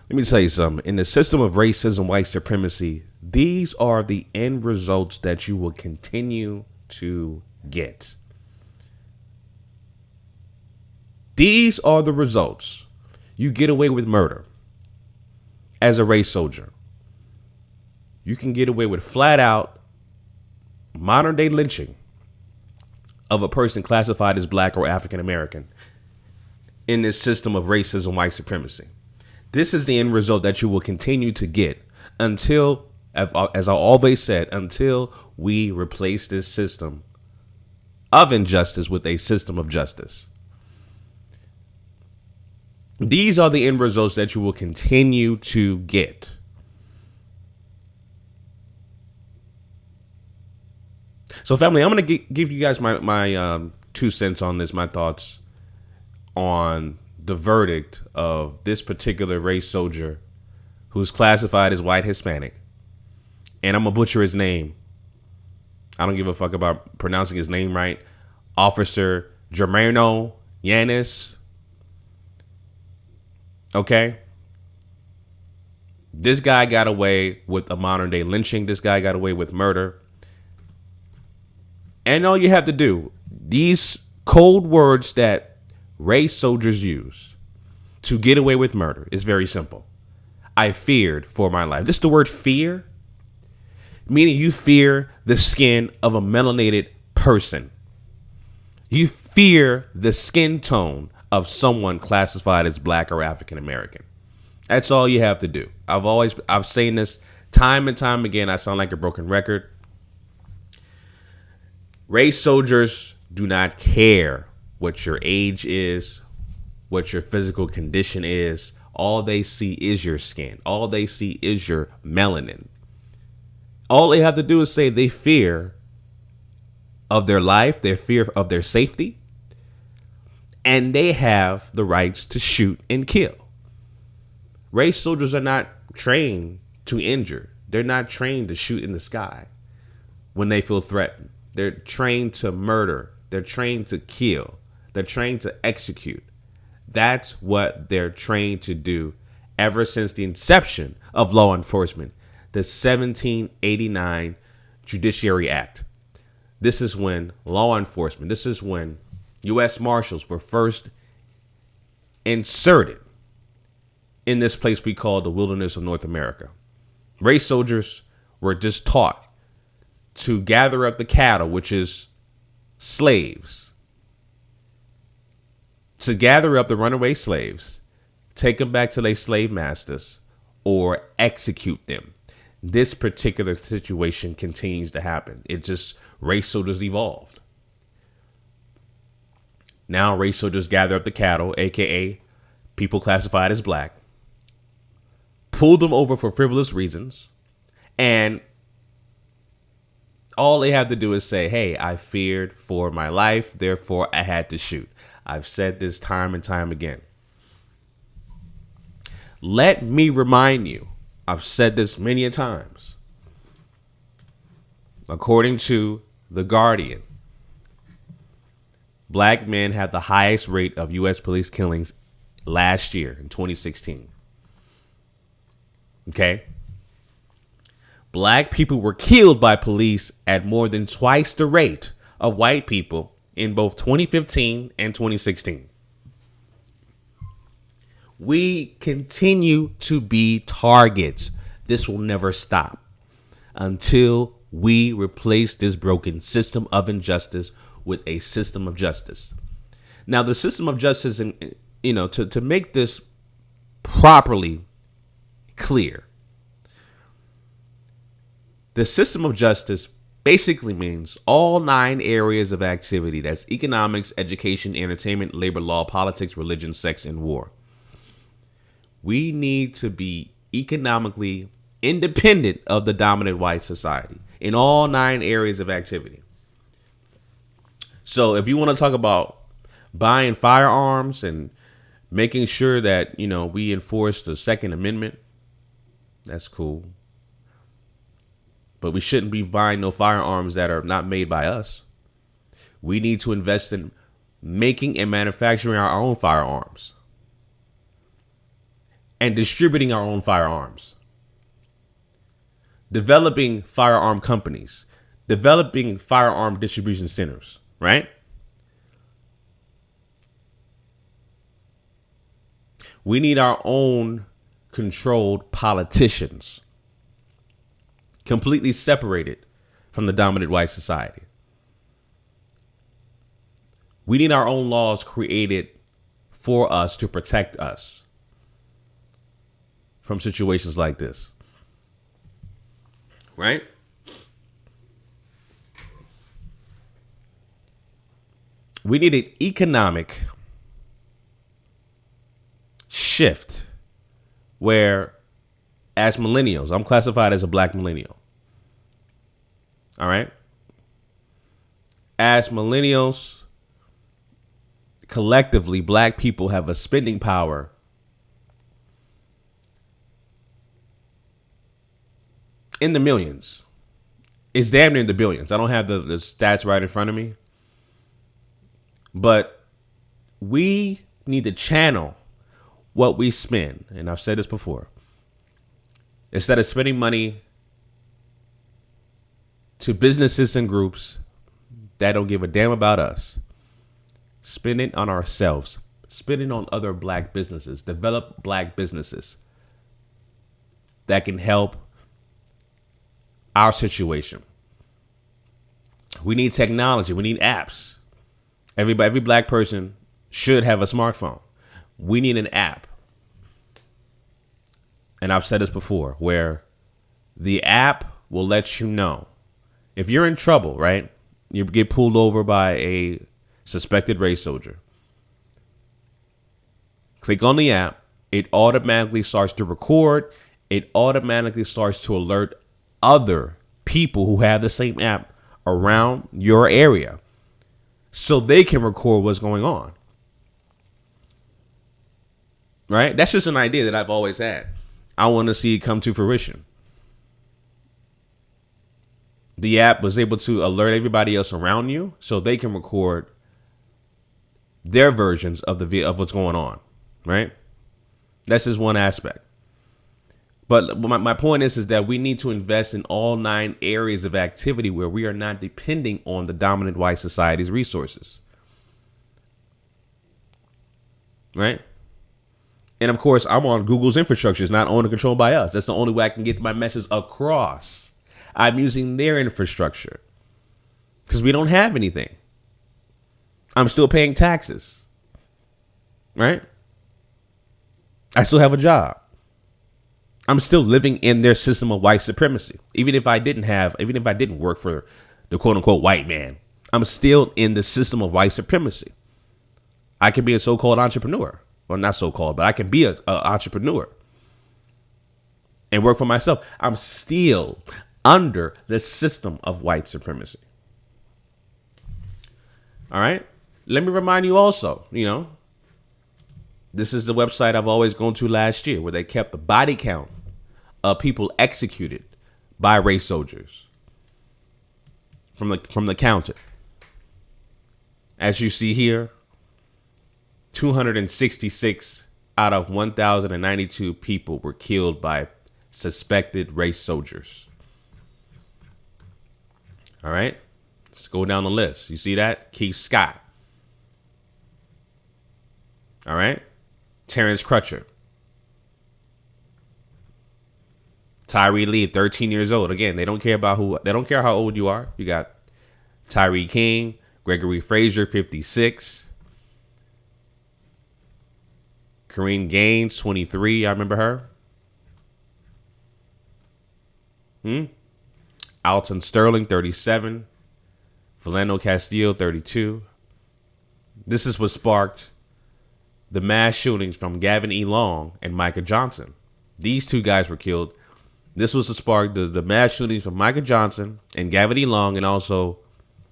Let me tell you something. In the system of racism, white supremacy, these are the end results that you will continue to get. These are the results. You get away with murder as a race soldier. You can get away with flat out modern day lynching of a person classified as black or African American in this system of racism, white supremacy. This is the end result that you will continue to get until, as I always said, until we replace this system of injustice with a system of justice. These are the end results that you will continue to get. So, family, I'm going to give you guys my 2 cents on this, my thoughts on the verdict of this particular race soldier who's classified as white Hispanic. And I'm going to butcher his name. I don't give a fuck about pronouncing his name right. Officer Jeronimo Yanez. Okay. This guy got away with a modern day lynching. This guy got away with murder. And all you have to do, these cold words that race soldiers use to get away with murder is very simple. I feared for my life. This is the word fear, meaning you fear the skin of a melanated person. You fear the skin tone of someone classified as black or African American. That's all you have to do. I've seen this time and time again. I sound like a broken record. Race soldiers do not care what your age is, what your physical condition is. All they see is your skin. All they see is your melanin. All they have to do is say they fear of their life, their fear of their safety, and they have the rights to shoot and kill. Race soldiers are not trained to injure. They're not trained to shoot in the sky when they feel threatened. They're trained to murder. They're trained to kill. They're trained to execute. That's what they're trained to do ever since the inception of law enforcement, the 1789 Judiciary Act. This is when law enforcement, this is when U.S. Marshals were first inserted in this place we call the wilderness of North America. Race soldiers were just taught to gather up the cattle, which is slaves, to gather up the runaway slaves, take them back to their slave masters, or execute them. This particular situation continues to happen. It just, race soldiers evolved. Now race soldiers gather up the cattle, aka people classified as black, pull them over for frivolous reasons, and all they have to do is say, hey, I feared for my life, therefore I had to shoot. I've said this time and time again. Let me remind you, I've said this many a times. According to The Guardian, black men had the highest rate of U.S. police killings last year in 2016. Okay? Black people were killed by police at more than twice the rate of white people in both 2015 and 2016. We continue to be targets. This will never stop until we replace this broken system of injustice with a system of justice. Now, the system of justice, to make this properly clear, the system of justice basically means all 9 areas of activity. That's economics, education, entertainment, labor law, politics, religion, sex, and war. We need to be economically independent of the dominant white society in all 9 areas of activity. So if you want to talk about buying firearms and making sure that, we enforce the Second Amendment, that's cool. But we shouldn't be buying no firearms that are not made by us. We need to invest in making and manufacturing our own firearms. and distributing our own firearms, developing firearm companies, developing firearm distribution centers, right? We need our own controlled politicians, completely separated from the dominant white society. We need our own laws created for us to protect us from situations like this. Right? We need an economic shift where, as millennials, I'm classified as a black millennial. All right? As millennials, collectively, black people have a spending power in the millions. It's damn near the billions. I don't have the stats right in front of me. But we need to channel what we spend. And I've said this before. Instead of spending money to businesses and groups that don't give a damn about us, spend it on ourselves. Spend it on other black businesses. Develop black businesses that can help our situation. We need technology. We need apps. Every black person should have a smartphone. We need an app. And I've said this before, where the app will let you know if you're in trouble, right? You get pulled over by a suspected race soldier. Click on the app. It automatically starts to record. It automatically starts to alert other people who have the same app around your area, so they can record what's going on. Right? That's just an idea that I've always had. I want to see it come to fruition. The app was able to alert everybody else around you so they can record their versions of what's going on. Right? That's just one aspect. But my point is that we need to invest in all 9 areas of activity where we are not depending on the dominant white society's resources. Right? And of course, I'm on Google's infrastructure. It's not owned and controlled by us. That's the only way I can get my message across. I'm using their infrastructure because we don't have anything. I'm still paying taxes. Right? I still have a job. I'm still living in their system of white supremacy. Even if I didn't work for the quote unquote white man, I'm still in the system of white supremacy. I can be a so-called entrepreneur. Well, not so-called, but I can be an entrepreneur and work for myself. I'm still under the system of white supremacy. All right. Let me remind you also, this is the website I've always gone to last year where they kept the body count of people executed by race soldiers from the counter. As you see here, 266 out of 1,092 people were killed by suspected race soldiers. All right, let's go down the list. You see that? Keith Scott. All right. Terrence Crutcher. Tyree Lee, 13 years old. Again, they don't care how old you are. You got Tyree King, Gregory Frazier, 56. Corrine Gaines, 23. I remember her. Alton Sterling, 37. Philando Castile, 32. This is what sparked the mass shootings from Gavin E. Long and Micah Johnson. These 2 guys were killed. This was the spark, the mass shootings from Micah Johnson and Gavin E. Long, and also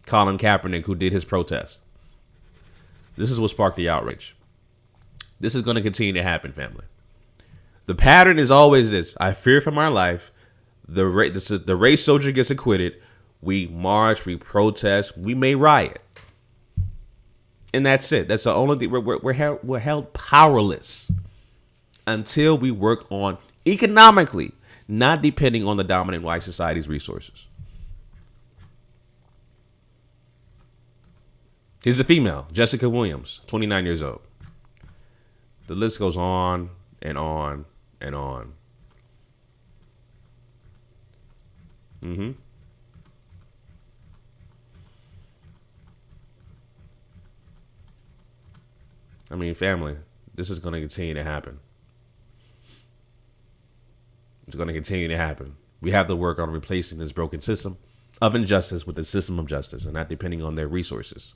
Colin Kaepernick, who did his protest. This is what sparked the outrage. This is going to continue to happen, family. The pattern is always this. I fear for my life. The race soldier gets acquitted. We march, we protest, we may riot. And that's it. That's the only thing. We're held powerless until we work on economically, not depending on the dominant white society's resources. Here's a female, Jessica Williams, 29 years old. The list goes on and on and on. I mean, family, this is going to continue to happen. It's going to continue to happen. We have to work on replacing this broken system of injustice with a system of justice and not depending on their resources.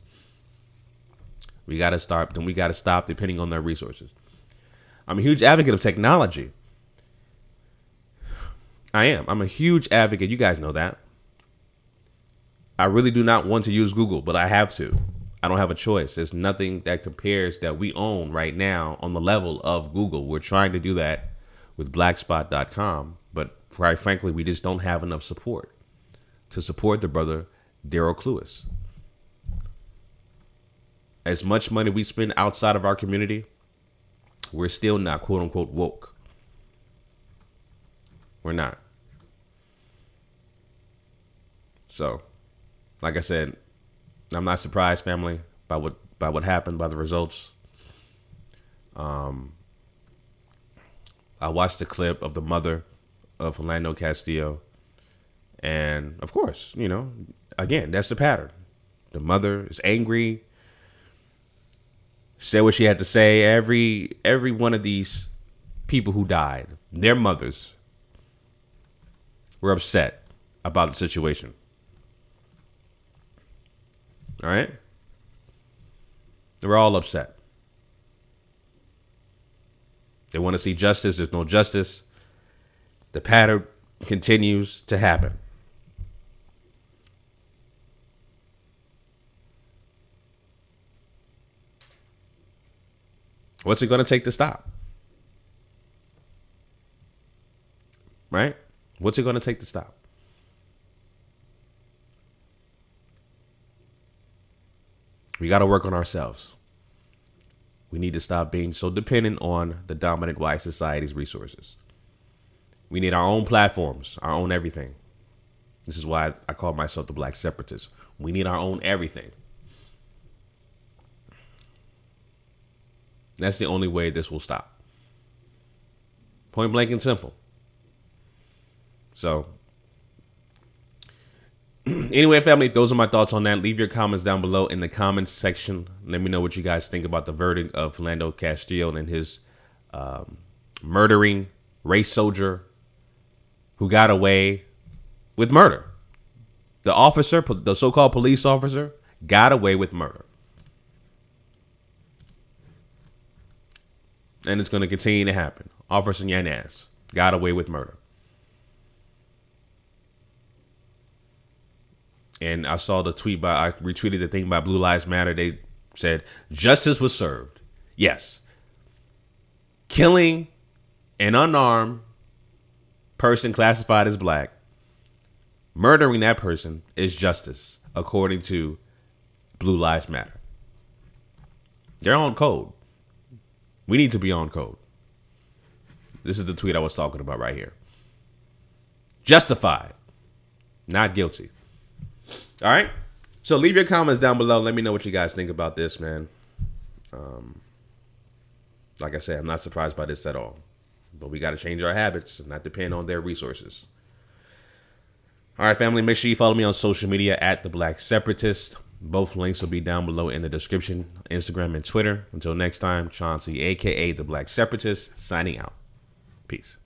We got to start, then we got to stop depending on their resources. I'm a huge advocate of technology. I am. I'm a huge advocate. You guys know that. I really do not want to use Google, but I have to. I don't have a choice. There's nothing that compares that we own right now on the level of Google. We're trying to do that with blackspot.com, but quite frankly, we just don't have enough support to support the brother Daryl Cluis. As much money we spend outside of our community, we're still not quote unquote woke. We're not. So, like I said, I'm not surprised, family, by what happened, by the results. I watched the clip of the mother of Philando Castile, and of course, again, that's the pattern. The mother is angry, said what she had to say. Every one of these people who died, their mothers were upset about the situation. All right? They were all upset. They want to see justice. There's no justice. The pattern continues to happen. What's it going to take to stop? Right? What's it going to take to stop? We got to work on ourselves. We need to stop being so dependent on the dominant white society's resources. We need our own platforms, our own everything. This is why I call myself the Black Separatist. We need our own everything. That's the only way this will stop. Point blank and simple. So, anyway, family, those are my thoughts on that. Leave your comments down below in the comments section. Let me know what you guys think about the verdict of Philando Castile and his murdering race soldier who got away with murder. The officer, the so-called police officer, got away with murder. And it's going to continue to happen. Officer Yanez got away with murder. And I saw the tweet I retweeted the thing by Blue Lives Matter. They said, justice was served. Yes. Killing an unarmed person classified as black, murdering that person is justice, according to Blue Lives Matter. They're on code. We need to be on code. This is the tweet I was talking about right here. Justified, not guilty. All right. So leave your comments down below. Let me know what you guys think about this, man. Like I said, I'm not surprised by this at all. But we got to change our habits and not depend on their resources. All right, family. Make sure you follow me on social media at The Black Separatist. Both links will be down below in the description, Instagram and Twitter. Until next time, Chauncey, a.k.a. The Black Separatist, signing out. Peace.